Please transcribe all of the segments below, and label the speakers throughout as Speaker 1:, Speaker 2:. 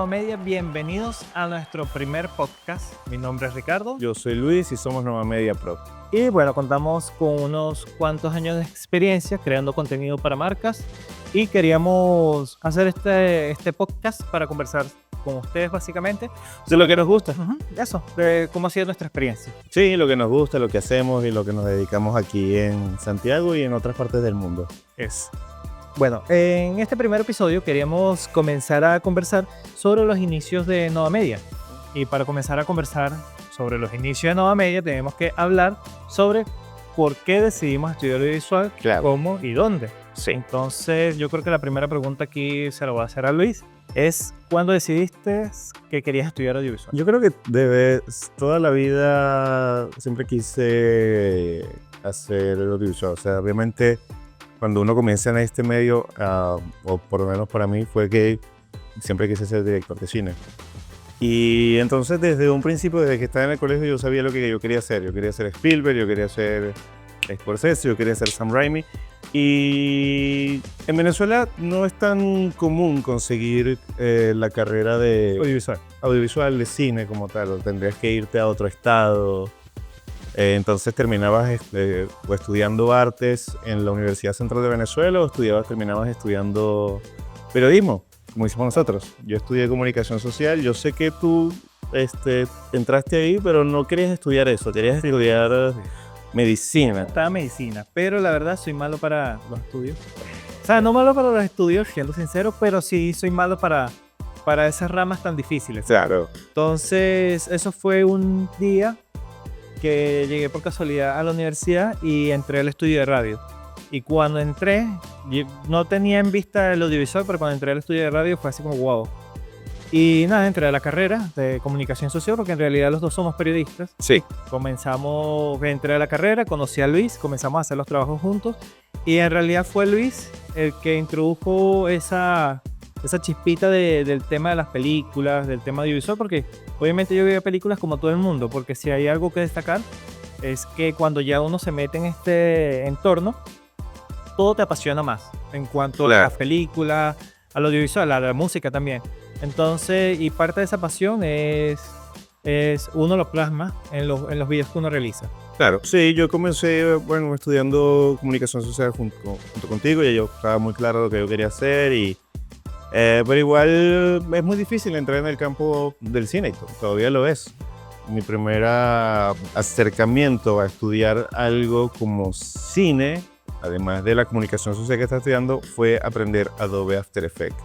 Speaker 1: Media, bienvenidos a nuestro primer podcast. Mi nombre es Ricardo.
Speaker 2: Yo soy Luis y somos Nova Media Pro.
Speaker 1: Y bueno, contamos con unos cuantos años de experiencia creando contenido para marcas y queríamos hacer este podcast para conversar con ustedes básicamente.
Speaker 2: De lo que nos gusta.
Speaker 1: Eso, de cómo ha sido nuestra experiencia.
Speaker 2: Sí, lo que nos gusta, lo que hacemos y lo que nos dedicamos aquí en Santiago y en otras partes del mundo.
Speaker 1: Bueno, en este primer episodio queríamos comenzar a conversar sobre los inicios de Nova Media. Y para comenzar a conversar sobre los inicios de Nova Media tenemos que hablar sobre por qué decidimos estudiar audiovisual,
Speaker 2: Claro.
Speaker 1: cómo y dónde.
Speaker 2: Sí.
Speaker 1: Entonces yo creo que la primera pregunta aquí se la voy a hacer a Luis. Es ¿cuándo decidiste que querías estudiar audiovisual?
Speaker 2: Yo creo que toda la vida siempre quise hacer audiovisual. O sea, obviamente cuando uno comienza en este medio, o por lo menos para mí, fue que siempre quise ser director de cine. Y entonces desde un principio, desde que estaba en el colegio, yo sabía lo que yo quería hacer. Yo quería ser Spielberg, yo quería ser Scorsese, yo quería ser Sam Raimi. Y en Venezuela no es tan común conseguir la carrera de audiovisual de cine como tal. O tendrías que irte a otro estado. Entonces terminabas o estudiando artes en la Universidad Central de Venezuela o terminabas estudiando periodismo, como hicimos nosotros. Yo estudié comunicación social. Yo sé que tú entraste ahí, pero no querías estudiar eso, querías estudiar medicina.
Speaker 1: Estaba medicina, pero la verdad soy malo para los estudios. O sea, no malo para los estudios, siendo sincero, pero sí soy malo para esas ramas tan difíciles.
Speaker 2: Claro.
Speaker 1: Entonces, eso fue un día que llegué por casualidad a la universidad y entré al estudio de radio. Y cuando entré, no tenía en vista el audiovisual, pero cuando entré al estudio de radio fue así como wow. Y nada, entré a la carrera de comunicación social, porque en realidad los dos somos periodistas.
Speaker 2: Sí.
Speaker 1: Entré a la carrera, conocí a Luis, comenzamos a hacer los trabajos juntos. Y en realidad fue Luis el que introdujo esa chispita del tema de las películas, del tema audiovisual, porque obviamente yo veía películas como todo el mundo, porque si hay algo que destacar es que cuando ya uno se mete en este entorno, todo te apasiona más en cuanto a las películas, al audiovisual, a la música también. Entonces, y parte de esa pasión es uno lo plasma en los videos que uno realiza.
Speaker 2: Claro. Sí, yo comencé, estudiando comunicación social junto contigo, y yo estaba muy claro lo que yo quería hacer, pero igual es muy difícil entrar en el campo del cine, y todavía lo es. Mi primer acercamiento a estudiar algo como cine, además de la comunicación social que estaba estudiando, fue aprender Adobe After Effects.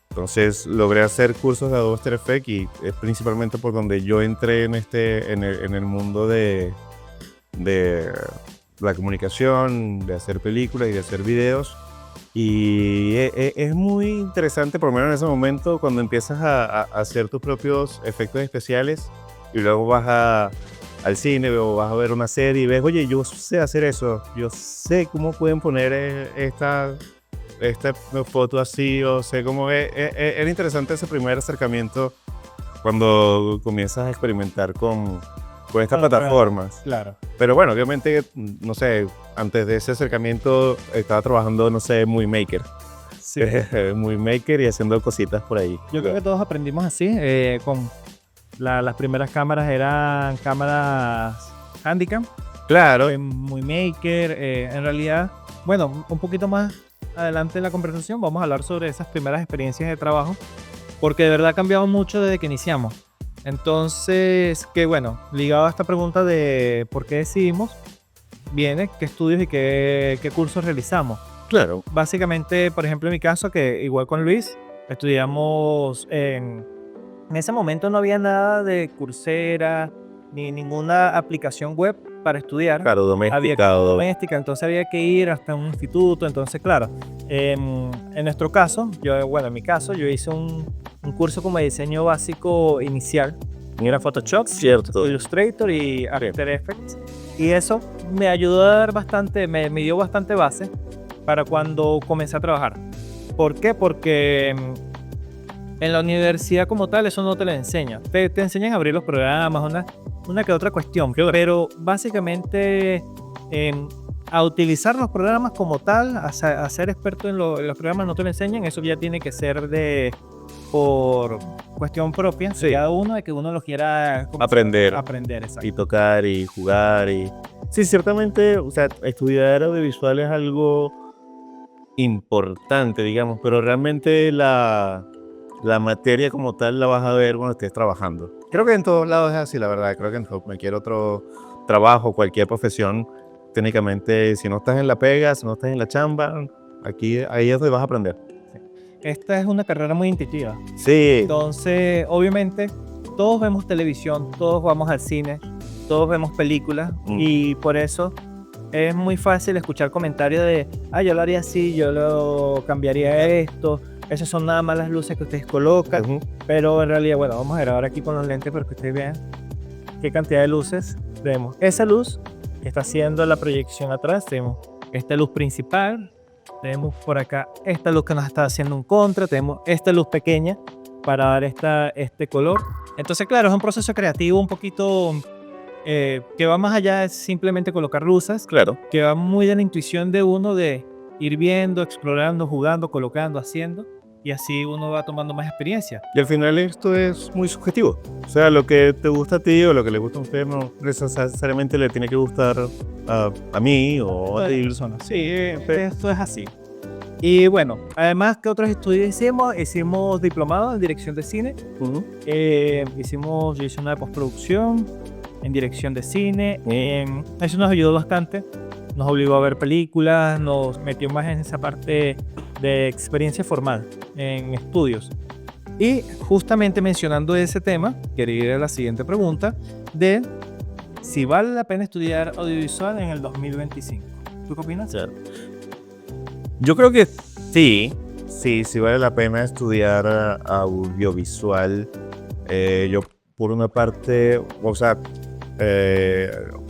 Speaker 2: Entonces logré hacer cursos de Adobe After Effects y es principalmente por donde yo entré en el mundo de la comunicación, de hacer películas y de hacer videos. Y es muy interesante, por lo menos en ese momento, cuando empiezas a hacer tus propios efectos especiales y luego vas al cine o vas a ver una serie y ves, oye, yo sé hacer eso, yo sé cómo pueden poner esta foto así, o sé cómo es. Era interesante ese primer acercamiento cuando comienzas a experimentar con estas plataformas.
Speaker 1: Claro.
Speaker 2: Pero bueno, obviamente, no sé, antes de ese acercamiento estaba trabajando, no sé, Movie Maker.
Speaker 1: Sí.
Speaker 2: Movie Maker y haciendo cositas por ahí.
Speaker 1: Yo creo que todos aprendimos así. Con las primeras cámaras eran cámaras Handycam.
Speaker 2: Claro.
Speaker 1: Movie Maker. En realidad, bueno, un poquito más adelante en la conversación vamos a hablar sobre esas primeras experiencias de trabajo, porque de verdad ha cambiado mucho desde que iniciamos. Entonces, que bueno, ligado a esta pregunta de por qué decidimos, viene qué estudios y qué cursos realizamos.
Speaker 2: Claro.
Speaker 1: Básicamente, por ejemplo, en mi caso, que igual con Luis, estudiamos en ese momento no había nada de Coursera ni ninguna aplicación web para estudiar.
Speaker 2: Claro,
Speaker 1: doméstica, entonces había que ir hasta un instituto. Entonces, claro, en nuestro caso, en mi caso, yo hice un curso como de diseño básico inicial. Era Photoshop,
Speaker 2: Cierto.
Speaker 1: Illustrator y After Effects. Y eso me ayudó a dar bastante, me dio bastante base para cuando comencé a trabajar. ¿Por qué? Porque en la universidad como tal eso no te lo enseña. Te enseñan a abrir los programas, una que otra cuestión. Pero básicamente a utilizar los programas como tal, a ser experto en los programas no te lo enseñan. Eso ya tiene que ser de por cuestión propia
Speaker 2: Sí.
Speaker 1: cada uno, de que uno lo quiera como
Speaker 2: Aprender.
Speaker 1: aprender, exacto.
Speaker 2: Y tocar y jugar y... Sí, ciertamente, o sea, estudiar audiovisual es algo importante, digamos, pero realmente la materia como tal la vas a ver cuando estés trabajando. Creo que en todos lados es así, la verdad. Creo que en cualquier otro trabajo, cualquier profesión, técnicamente, si no estás en la pega, si no estás en la chamba, ahí es donde vas a aprender.
Speaker 1: Esta es una carrera muy intuitiva.
Speaker 2: Sí,
Speaker 1: Entonces, obviamente, todos vemos televisión, todos vamos al cine, todos vemos películas y por eso es muy fácil escuchar comentarios de, yo lo haría así, yo lo cambiaría a esto, esas son nada más las luces que ustedes colocan,
Speaker 2: ujú,
Speaker 1: pero en realidad, bueno, vamos a grabar aquí con los lentes para que ustedes vean qué cantidad de luces tenemos. Esa luz que está haciendo la proyección atrás, tenemos esta luz principal, tenemos por acá esta luz que nos está haciendo un contra, tenemos esta luz pequeña para dar este color. Entonces, claro, es un proceso creativo un poquito que va más allá de simplemente colocar luces,
Speaker 2: claro.
Speaker 1: que va muy de la intuición de uno de ir viendo, explorando, jugando, colocando, haciendo, y así uno va tomando más experiencia.
Speaker 2: Y al final esto es muy subjetivo. O sea, lo que te gusta a ti o lo que le gusta a usted no necesariamente le tiene que gustar a mí o a ti.
Speaker 1: Personas. Sí, esto es así. Y bueno, además, ¿qué otros estudios hicimos? Hicimos diplomado en dirección de cine.
Speaker 2: Ujú.
Speaker 1: Yo hice una de postproducción en dirección de cine. Eso nos ayudó bastante. Nos obligó a ver películas, nos metió más en esa parte de experiencia formal en estudios. Y justamente mencionando ese tema, quería ir a la siguiente pregunta de si vale la pena estudiar audiovisual en el 2025. ¿Tú qué opinas?
Speaker 2: Claro. Yo creo que sí vale la pena estudiar audiovisual. Yo, por una parte, o sea,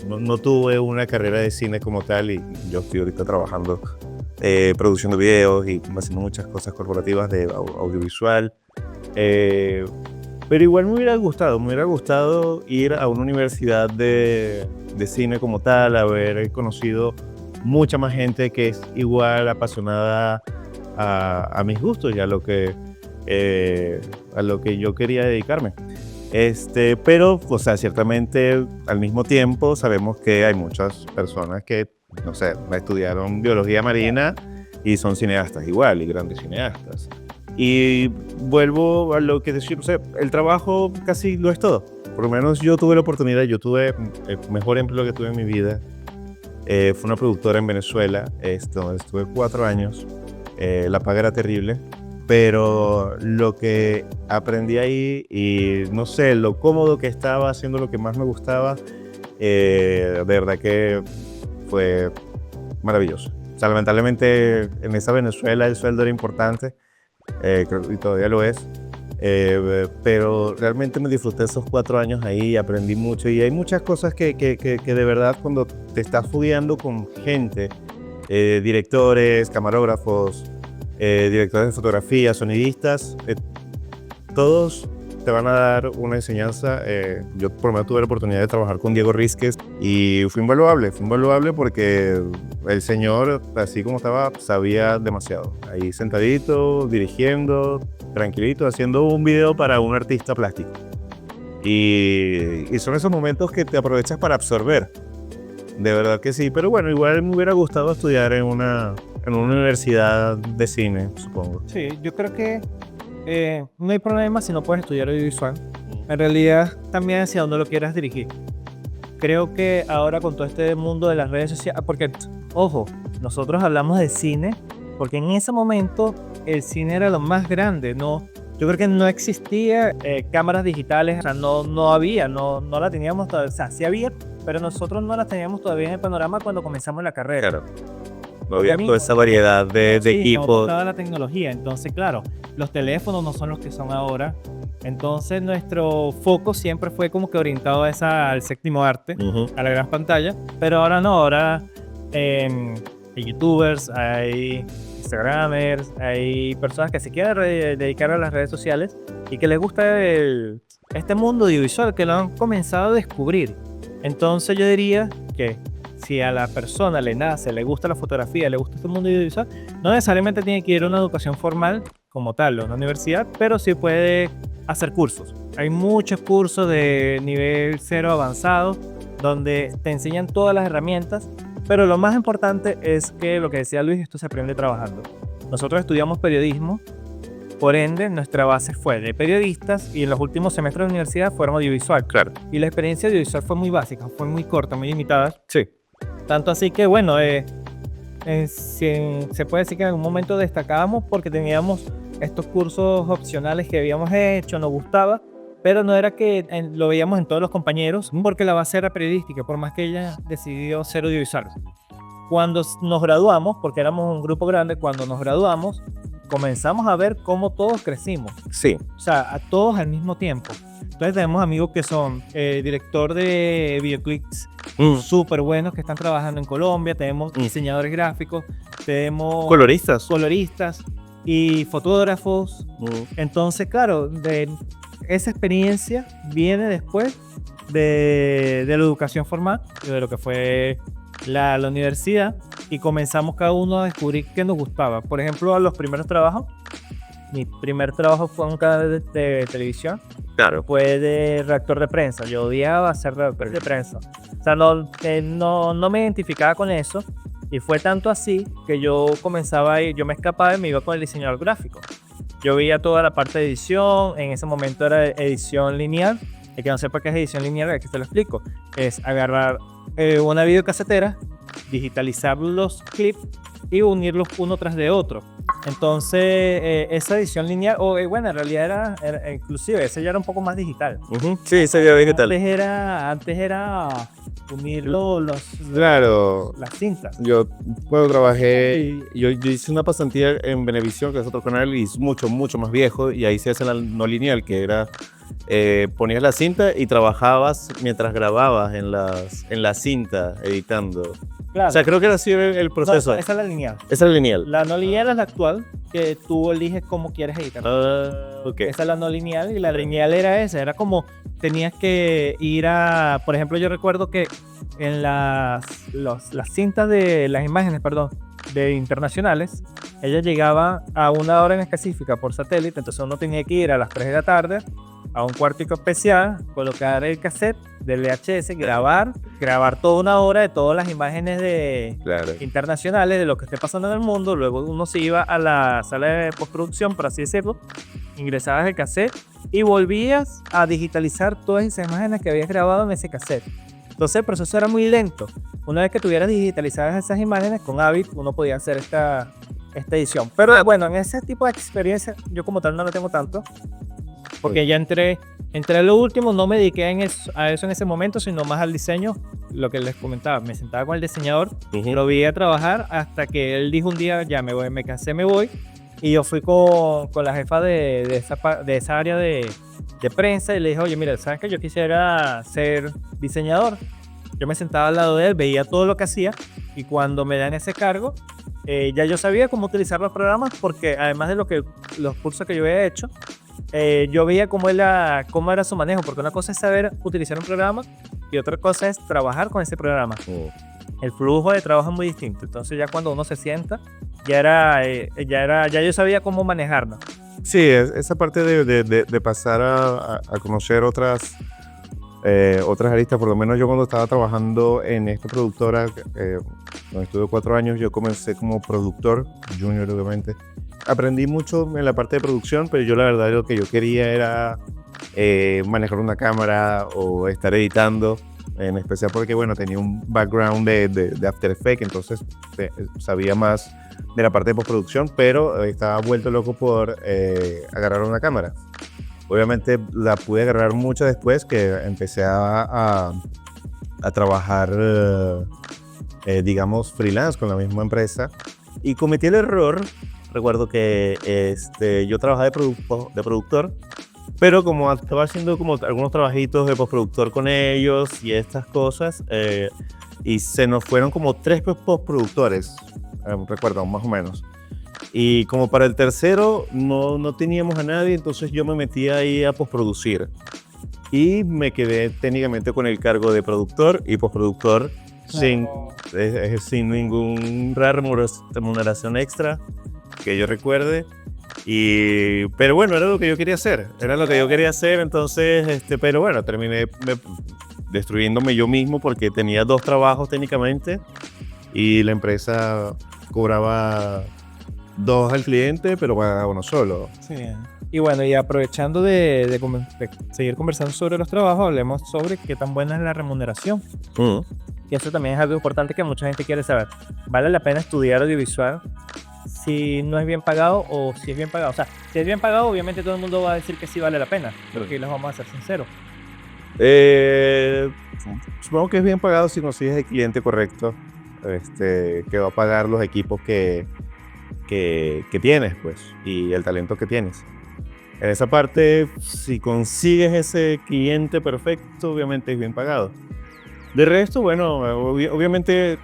Speaker 2: no tuve una carrera de cine como tal y yo estoy ahorita trabajando produciendo videos y haciendo muchas cosas corporativas de audiovisual. Pero igual me hubiera gustado ir a una universidad de cine como tal, haber conocido mucha más gente que es igual apasionada a mis gustos y a lo que yo quería dedicarme. Pero, o sea, ciertamente al mismo tiempo sabemos que hay muchas personas que, no sé, estudiaron biología marina y son cineastas igual, y grandes cineastas. Y vuelvo a lo que decía, o sea, el trabajo casi lo es todo. Por lo menos yo tuve el mejor empleo que tuve en mi vida. Fue una productora en Venezuela, donde estuve 4 años. La paga era terrible, pero lo que aprendí ahí y no sé, lo cómodo que estaba haciendo lo que más me gustaba, de verdad que fue maravilloso. O sea, lamentablemente en esa Venezuela el sueldo era importante, y todavía lo es. Pero realmente me disfruté esos 4 años ahí, aprendí mucho y hay muchas cosas que de verdad cuando te estás fogueando con gente, directores, camarógrafos, directores de fotografía, sonidistas, todos te van a dar una enseñanza. Yo por lo menos tuve la oportunidad de trabajar con Diego Rizquez y fue invaluable porque el señor, así como estaba, sabía demasiado. Ahí sentadito, dirigiendo, tranquilito, haciendo un video para un artista plástico. Y son esos momentos que te aprovechas para absorber. De verdad que sí, pero bueno, igual me hubiera gustado estudiar en una universidad de cine, supongo.
Speaker 1: Sí, yo creo que no hay problema si no puedes estudiar audiovisual. En realidad, también hacia donde lo quieras dirigir. Creo que ahora con todo este mundo de las redes sociales, porque, ojo, nosotros hablamos de cine, porque en ese momento el cine era lo más grande, ¿no? Yo creo que no existía cámaras digitales, o sea, no había, no la teníamos todavía, o sea, sí había, pero nosotros no las teníamos todavía en el panorama cuando comenzamos la carrera.
Speaker 2: Claro. No había toda esa variedad de
Speaker 1: Sí,
Speaker 2: equipos.
Speaker 1: no toda la tecnología, entonces, claro, los teléfonos no son los que son ahora. Entonces nuestro foco siempre fue como que orientado al séptimo arte,
Speaker 2: Ujú.
Speaker 1: a la gran pantalla, pero ahora no, ahora hay youtubers, hay instagramers, hay personas que se quieren dedicar a las redes sociales y que les gusta este mundo audiovisual, que lo han comenzado a descubrir. Entonces yo diría que si a la persona le nace, le gusta la fotografía, le gusta este mundo audiovisual, no necesariamente tiene que ir a una educación formal como tal una universidad, pero sí puede hacer cursos. Hay muchos cursos de nivel 0 avanzado donde te enseñan todas las herramientas, pero lo más importante es que lo que decía Luis, esto se aprende trabajando. Nosotros estudiamos periodismo, por ende nuestra base fue de periodistas y en los últimos semestres de la universidad fueron audiovisual.
Speaker 2: Claro.
Speaker 1: Y la experiencia audiovisual fue muy básica, fue muy corta, muy limitada.
Speaker 2: Sí.
Speaker 1: Tanto así que bueno, se puede decir que en algún momento destacábamos porque teníamos estos cursos opcionales que habíamos hecho, nos gustaba, pero no era que lo veíamos en todos los compañeros porque la base era periodística, por más que ella decidió ser audiovisual. Cuando nos graduamos, porque éramos un grupo grande, cuando nos graduamos, comenzamos a ver cómo todos crecimos.
Speaker 2: Sí.
Speaker 1: O sea, a todos al mismo tiempo. Entonces tenemos amigos que son director de videoclips súper buenos que están trabajando en Colombia, tenemos diseñadores gráficos, tenemos coloristas y fotógrafos. Entonces, claro, de esa experiencia viene después de la educación formal, de lo que fue la universidad, y comenzamos cada uno a descubrir qué nos gustaba. Por ejemplo, a los primeros trabajos, mi primer trabajo fue en un canal de televisión.
Speaker 2: Claro.
Speaker 1: Fue de redactor de prensa. Yo odiaba ser redactor de prensa. O sea, no me identificaba con eso. Y fue tanto así que yo comenzaba a ir, yo me escapaba y me iba con el diseñador gráfico. Yo veía toda la parte de edición. En ese momento era edición lineal. El que no sepa qué es edición lineal, aquí te lo explico. Es agarrar una videocasetera, digitalizar los clips y unirlos uno tras de otro. Entonces, esa edición lineal, bueno, en realidad era inclusive, esa ya era un poco más digital.
Speaker 2: Sí, esa ya digital.
Speaker 1: Antes era unir
Speaker 2: claro.
Speaker 1: las cintas.
Speaker 2: Yo cuando trabajé, yo hice una pasantía en Venevisión, que es otro canal, y es mucho más viejo, y ahí se hace la no lineal, que era ponías la cinta y trabajabas mientras grababas en la cinta, editando.
Speaker 1: Claro.
Speaker 2: O sea, creo que era así el proceso.
Speaker 1: No, esa es la lineal.
Speaker 2: Esa es la lineal.
Speaker 1: La no lineal es la actual, que tú eliges cómo quieres editar.
Speaker 2: Okay.
Speaker 1: Esa es la no lineal, y la lineal era esa. Era como tenías que ir a... Por ejemplo, yo recuerdo que en las cintas de... Las imágenes, perdón, de internacionales, ella llegaba a una hora en específica por satélite, entonces uno tenía que ir a las 3 de la tarde a un cuartico especial, colocar el cassette del VHS, grabar toda una hora de todas las imágenes internacionales de lo que esté pasando en el mundo. Luego uno se iba a la sala de postproducción, por así decirlo, ingresabas el cassette y volvías a digitalizar todas esas imágenes que habías grabado en ese cassette. Entonces el proceso era muy lento. Una vez que tuvieras digitalizadas esas imágenes con Avid, uno podía hacer esta edición. Pero bueno, en ese tipo de experiencia yo como tal no lo tengo tanto, porque ya entré a lo último, no me dediqué a eso en ese momento, sino más al diseño. Lo que les comentaba, me sentaba con el diseñador, lo vi a trabajar hasta que él dijo un día, ya me voy, me cansé, me voy. Y yo fui con la jefa de esa área de prensa y le dije, oye, mira, ¿sabes qué? Yo quisiera ser diseñador. Yo me sentaba al lado de él, veía todo lo que hacía, y cuando me dan ese cargo, ya yo sabía cómo utilizar los programas, porque además de los cursos que yo había hecho, yo veía cómo era su manejo, porque una cosa es saber utilizar un programa y otra cosa es trabajar con ese programa. El flujo de trabajo es muy distinto. Entonces ya cuando uno se sienta, ya yo sabía cómo manejarlo.
Speaker 2: Sí, esa parte de pasar a conocer otras aristas. Por lo menos yo cuando estaba trabajando en esta productora, donde estuve 4 años, yo comencé como productor junior, obviamente. Aprendí mucho en la parte de producción, pero yo la verdad lo que yo quería era manejar una cámara o estar editando, en especial porque, bueno, tenía un background de After Effects, entonces sabía más de la parte de postproducción, pero estaba vuelto loco por agarrar una cámara. Obviamente la pude agarrar mucho después que empecé a trabajar, digamos, freelance con la misma empresa, y cometí el error. Recuerdo que yo trabajaba de productor, pero como estaba haciendo como algunos trabajitos de postproductor con ellos y estas cosas, y se nos fueron como 3 postproductores, recuerdo, más o menos. Y como para el tercero no teníamos a nadie, entonces yo me metí ahí a postproducir. Y me quedé técnicamente con el cargo de productor y postproductor sin ninguna remuneración extra que yo recuerde. Pero bueno, era lo que yo quería hacer. Entonces, pero bueno, terminé destruyéndome yo mismo porque tenía 2 trabajos técnicamente y la empresa cobraba 2 al cliente, pero pagaba uno solo.
Speaker 1: Sí. Y bueno, y aprovechando de seguir conversando sobre los trabajos, hablemos sobre qué tan buena es la remuneración. Y eso también es algo importante que mucha gente quiere saber. ¿Vale la pena estudiar audiovisual si no es bien pagado o si es bien pagado? O sea, si es bien pagado, obviamente todo el mundo va a decir que sí vale la pena, pero aquí les vamos a ser sinceros.
Speaker 2: Supongo que es bien pagado si consigues el cliente correcto, que va a pagar los equipos que tienes, pues, y el talento que tienes. En esa parte, si consigues ese cliente perfecto, obviamente es bien pagado. De resto, bueno, obviamente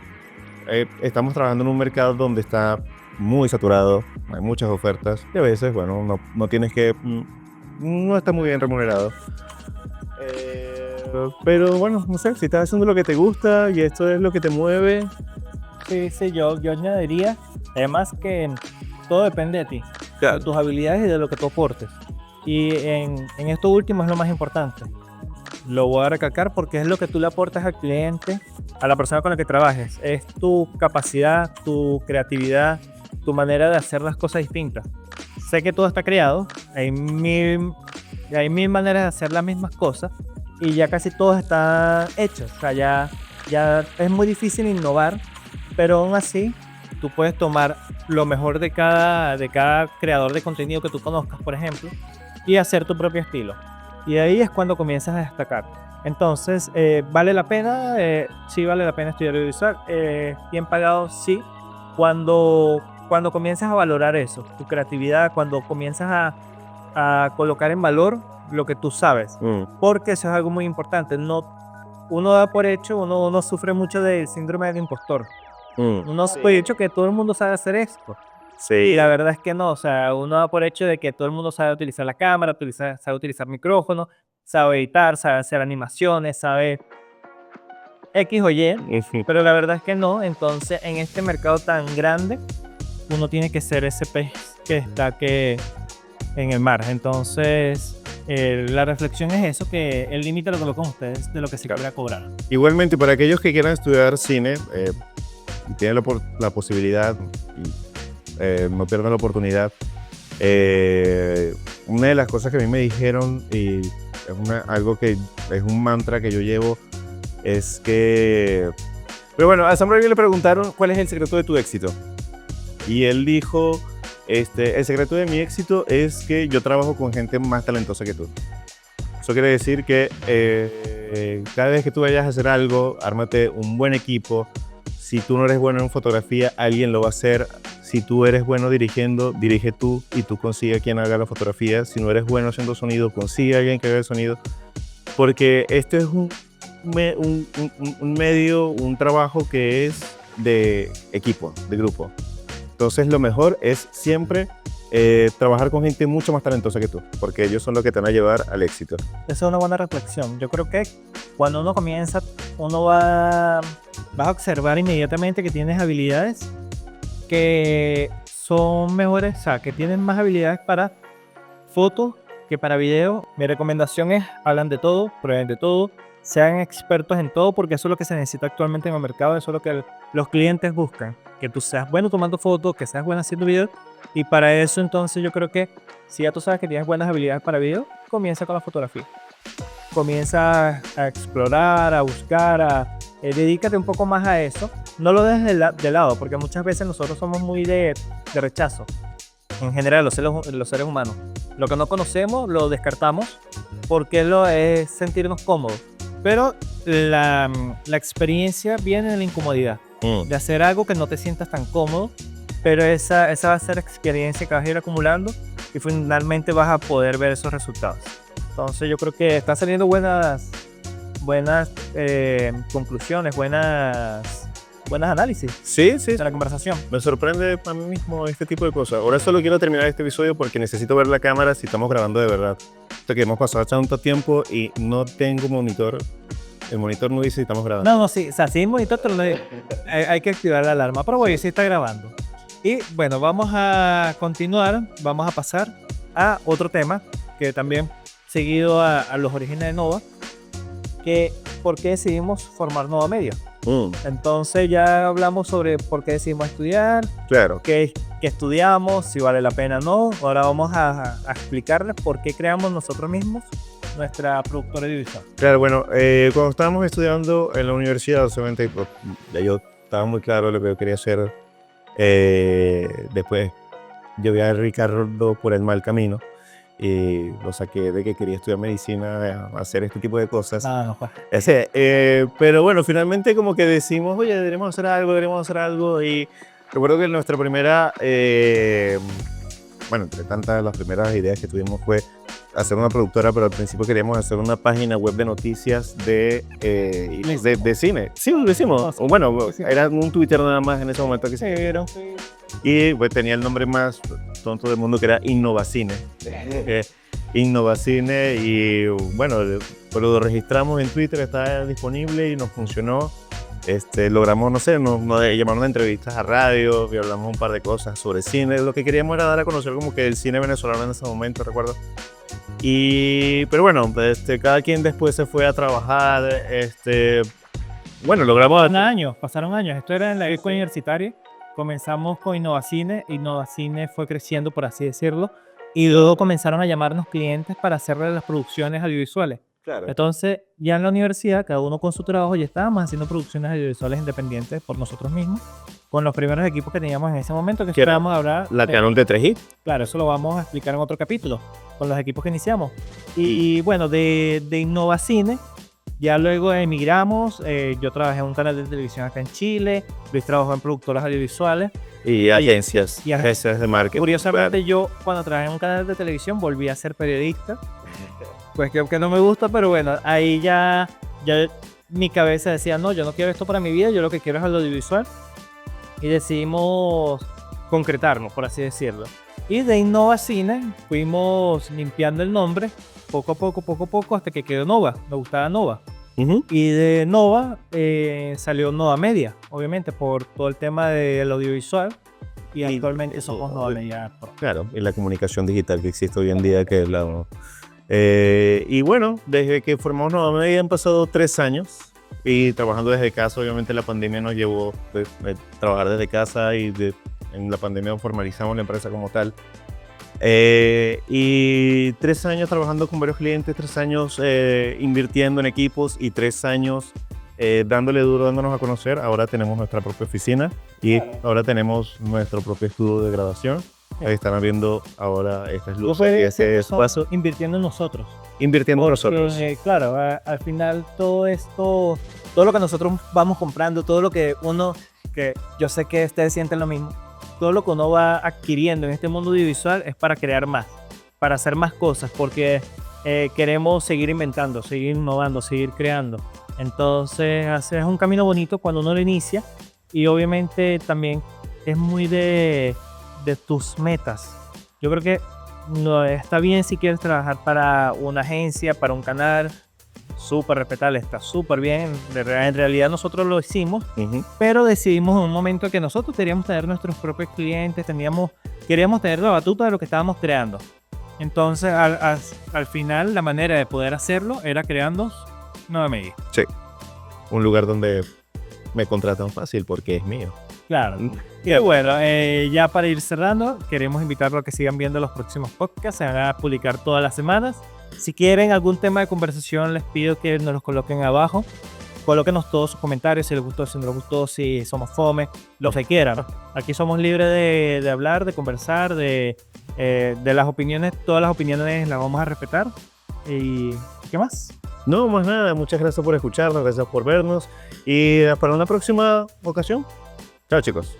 Speaker 2: estamos trabajando en un mercado donde está muy saturado, hay muchas ofertas y a veces, bueno, no está muy bien remunerado. Pero bueno, no sé, si estás haciendo lo que te gusta y esto es lo que te mueve.
Speaker 1: Sí, yo añadiría, además que todo depende de ti, de tus habilidades y de lo que tú aportes. Y en esto último es lo más importante. Lo voy a recalcar porque es lo que tú le aportas al cliente, a la persona con la que trabajes. Es tu capacidad, tu creatividad, tu manera de hacer las cosas distintas. Sé que todo está creado, hay mil maneras de hacer las mismas cosas y ya casi todo está hecho. O sea, ya es muy difícil innovar, pero aún así tú puedes tomar lo mejor de cada creador de contenido que tú conozcas, por ejemplo, y hacer tu propio estilo. Y ahí es cuando comienzas a destacar. Entonces, ¿vale la pena? Sí, vale la pena estudiar audiovisual. Bien pagado, sí. Cuando comienzas a valorar eso, tu creatividad, cuando comienzas a colocar en valor lo que tú sabes. Porque eso es algo muy importante. Uno da por hecho, uno sufre mucho del síndrome del impostor. Uno da por hecho que todo el mundo sabe hacer esto.
Speaker 2: Sí.
Speaker 1: Y la verdad es que no, o sea, uno da por hecho de que todo el mundo sabe utilizar la cámara, sabe utilizar micrófono, sabe editar, sabe hacer animaciones, sabe X o Y, pero la verdad es que no. Entonces, en este mercado tan grande, uno tiene que ser ese pez que destaque en el mar. Entonces, la reflexión es eso, que el límite lo colocan ustedes de lo que se quiera cobrar.
Speaker 2: Igualmente, para aquellos que quieran estudiar cine y tienen la posibilidad, no pierdan la oportunidad. Una de las cosas que a mí me dijeron, y es algo que es un mantra que yo llevo, es que... Pero bueno, a Sam Raimi le preguntaron cuál es el secreto de tu éxito. Y él dijo, el secreto de mi éxito es que yo trabajo con gente más talentosa que tú. Eso quiere decir que cada vez que tú vayas a hacer algo, ármate un buen equipo. Si tú no eres bueno en fotografía, alguien lo va a hacer. Si tú eres bueno dirigiendo, dirige tú y tú consigue a quien haga la fotografía. Si no eres bueno haciendo sonido, consigue a alguien que haga el sonido. Porque este es un medio, un trabajo que es de equipo, de grupo. Entonces lo mejor es siempre trabajar con gente mucho más talentosa que tú, porque ellos son los que te van a llevar al éxito.
Speaker 1: Esa es una buena reflexión. Yo creo que cuando uno comienza, uno va a observar inmediatamente que tienes habilidades que son mejores, o sea, que tienen más habilidades para fotos que para video. Mi recomendación es, hablan de todo, prueben de todo, sean expertos en todo, porque eso es lo que se necesita actualmente en el mercado, eso es lo que los clientes buscan, que tú seas bueno tomando fotos, que seas bueno haciendo videos, y para eso entonces yo creo que si ya tú sabes que tienes buenas habilidades para video, comienza con la fotografía. Comienza a explorar, a buscar, dedícate un poco más a eso. No lo dejes de lado, porque muchas veces nosotros somos muy de rechazo. En general, los seres humanos. Lo que no conocemos lo descartamos porque es sentirnos cómodos. Pero la experiencia viene de la incomodidad. De hacer algo que no te sientas tan cómodo, pero esa va a ser experiencia que vas a ir acumulando y finalmente vas a poder ver esos resultados. Entonces yo creo que están saliendo buenas conclusiones, buenas análisis.
Speaker 2: Sí.
Speaker 1: De la conversación.
Speaker 2: Me sorprende a mí mismo este tipo de cosas. Ahora solo quiero terminar este episodio porque necesito ver la cámara si estamos grabando de verdad. Porque hemos pasado tanto tiempo y no tengo monitor. El monitor no dice si estamos grabando.
Speaker 1: No, sí. O sea, sí hay monitor, pero hay que activar la alarma. Pero bueno, sí está grabando. Y bueno, vamos a continuar, vamos a pasar a otro tema que también seguido a los orígenes de Nova, que por qué decidimos formar Nova Media. Entonces ya hablamos sobre por qué decidimos estudiar,
Speaker 2: Claro.
Speaker 1: qué estudiamos, si vale la pena o no. Ahora vamos a explicarles por qué creamos nosotros mismos nuestra productora audiovisual.
Speaker 2: Claro, bueno, cuando estábamos estudiando en la universidad, obviamente, pues, ya yo estaba muy claro lo que yo quería hacer. Después yo vi a Ricardo por el mal camino y lo saqué de que quería estudiar medicina, hacer este tipo de cosas.
Speaker 1: No, pues.
Speaker 2: Pero bueno, finalmente como que decimos, oye, deberíamos hacer algo. Y recuerdo que nuestra primera, bueno, entre tantas las primeras ideas que tuvimos fue hacer una productora, pero al principio queríamos hacer una página web de noticias de cine. Sí, lo hicimos. Bueno, era un Twitter nada más en ese momento que se vieron. Y pues tenía el nombre más tonto del mundo, que era Innovacine. Innovacine, y bueno, pero lo registramos en Twitter, estaba disponible y nos funcionó. Logramos, no sé, nos llamaron a entrevistas a radio y hablamos un par de cosas sobre cine. Lo que queríamos era dar a conocer como que el cine venezolano en ese momento, recuerdo. Pero bueno, cada quien después se fue a trabajar. Bueno, logramos...
Speaker 1: Pasaron años. Esto era en la época universitaria. Comenzamos con Innovacine. Innovacine fue creciendo, por así decirlo. Y luego comenzaron a llamarnos clientes para hacerle las producciones audiovisuales.
Speaker 2: Claro.
Speaker 1: Entonces, ya en la universidad, cada uno con su trabajo, ya estábamos haciendo producciones audiovisuales independientes por nosotros mismos, con los primeros equipos que teníamos en ese momento, que esperábamos hablar.
Speaker 2: La Canon T3i.
Speaker 1: Claro, eso lo vamos a explicar en otro capítulo, con los equipos que iniciamos. Y bueno, de Innovacine, ya luego emigramos. Yo trabajé en un canal de televisión acá en Chile, Luis trabajó en productoras audiovisuales.
Speaker 2: Y agencias de marketing.
Speaker 1: Curiosamente, yo cuando trabajé en un canal de televisión volví a ser periodista. Pues que no me gusta, pero bueno, ahí ya mi cabeza decía, no, yo no quiero esto para mi vida, yo lo que quiero es el audiovisual. Y decidimos concretarnos, por así decirlo. Y de Innovacine fuimos limpiando el nombre, poco a poco, hasta que quedó Nova. Me gustaba Nova. Y de Nova salió Nova Media, obviamente, por todo el tema del audiovisual. Y actualmente somos Nova Media.
Speaker 2: Claro, y la comunicación digital que existe hoy en día, que es la... y bueno, desde que formamos Nova Media han pasado 3 años y trabajando desde casa. Obviamente la pandemia nos llevó a trabajar desde casa, y en la pandemia formalizamos la empresa como tal. Y 3 años trabajando con varios clientes, 3 años invirtiendo en equipos y 3 años dándole duro, dándonos a conocer. Ahora tenemos nuestra propia oficina y ahora tenemos nuestro propio estudio de grabación. Ahí están viendo ahora estas luces y ese espacio.
Speaker 1: Invirtiendo en nosotros.
Speaker 2: Invirtiendo en nosotros.
Speaker 1: Claro, al final todo esto, todo lo que nosotros vamos comprando, todo lo que que yo sé que ustedes sienten lo mismo, todo lo que uno va adquiriendo en este mundo audiovisual es para crear más, para hacer más cosas, porque queremos seguir inventando, seguir innovando, seguir creando. Entonces es un camino bonito cuando uno lo inicia, y obviamente también es muy de tus metas. Yo creo que no está bien si quieres trabajar para una agencia, para un canal, súper respetable, está súper bien. En realidad nosotros lo hicimos, pero decidimos en un momento que nosotros queríamos tener nuestros propios clientes, queríamos tener la batuta de lo que estábamos creando. Entonces al final la manera de poder hacerlo era creando Nova Media.
Speaker 2: Sí, un lugar donde me contratan fácil porque es mío.
Speaker 1: Claro. Y bueno, ya para ir cerrando, queremos invitarlos a que sigan viendo los próximos podcasts. Se van a publicar todas las semanas. Si quieren algún tema de conversación, les pido que nos los coloquen abajo. Colóquenos todos sus comentarios, si les gustó, si no les gustó, si somos fome, lo que quieran. Aquí somos libres de hablar, de conversar, de las opiniones. Todas las opiniones las vamos a respetar. ¿Y qué más?
Speaker 2: No, más nada. Muchas gracias por escucharnos, gracias por vernos. Y para una próxima ocasión. Chao, chicos.